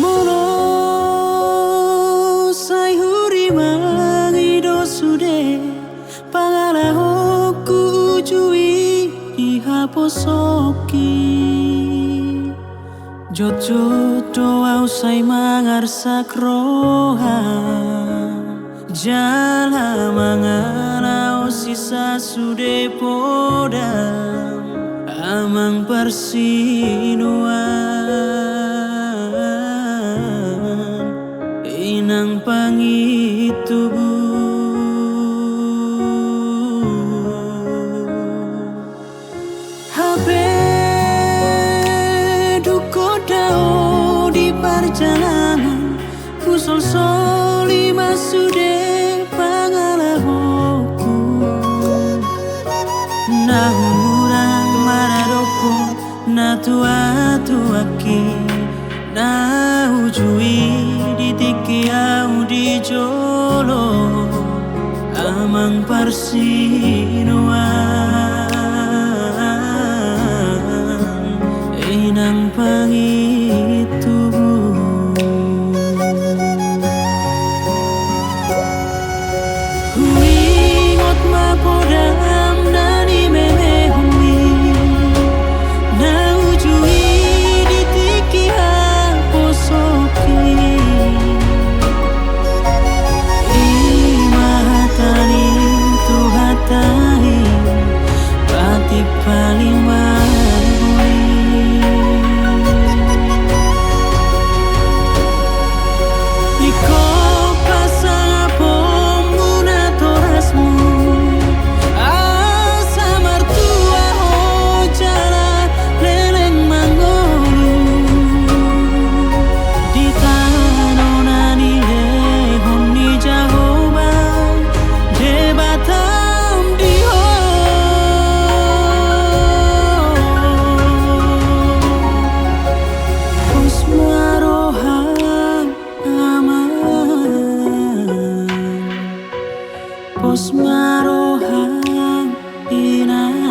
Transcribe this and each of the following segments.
Mono sai huri mangido sude pangala hoku ujui dihaposoki Jojo doa usai mangarsak roha Jala mangana sisa sude podam Amang persinuan Inang pangitubu Habe duko dao di perjalanan Kusol lima sude pangalahoku Nahurang maradoko na tua-tuaki Na ujui ditiki au di jolo Amang parsinuan Inang pangitubu Huingot mapodam nani memehumi Na ujui ditiki haposoki Imahatani tuhatai Pati paling mahuli Iko pasang apom guna torasmu Asa martua hojala leleng manggolu Di tanonani lehon ni jahoban Debatam diho Posmaroham aman Posmaroham inang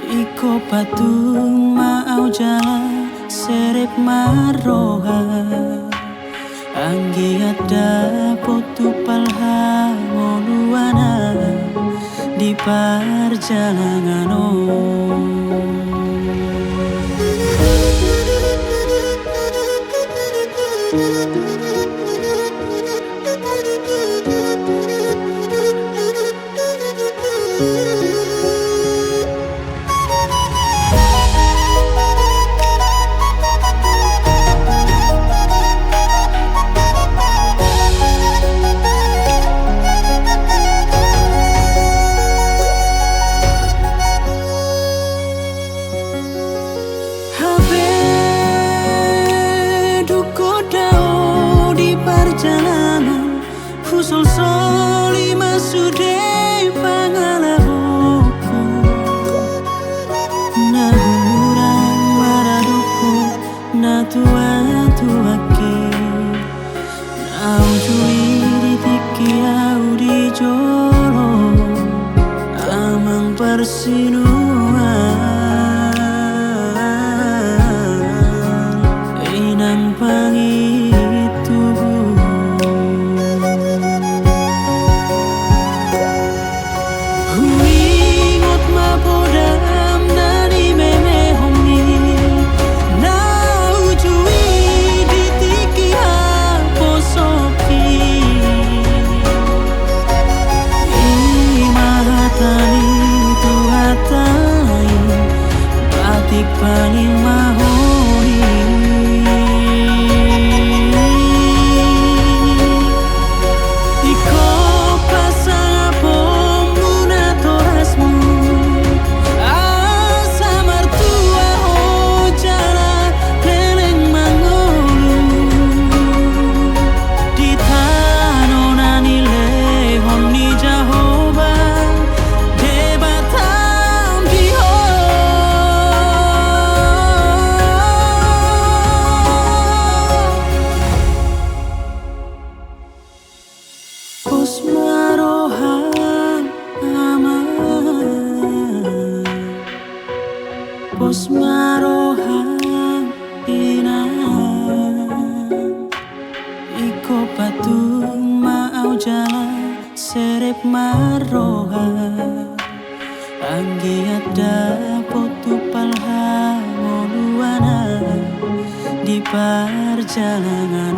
Iko patung mau jala serep maroha Anggi ada potu palha ngoluana Di perjalanan Perjalanan Kusol lima sude pangalahoku Nahurang maradoko na tua-tuaki Na ujui ditiki au di jolo Amang persinuan Inang pangitubu Huingot mapodam nani memehongi Na ujui ditiki haposoki Imahatani tuhatai Batik paling mahoni Iko pasang apom guna torasmu Asa martua hojala pos maroha ina iko patung mau jalan serep maroha anggi ada potu palha moluana di perjalanan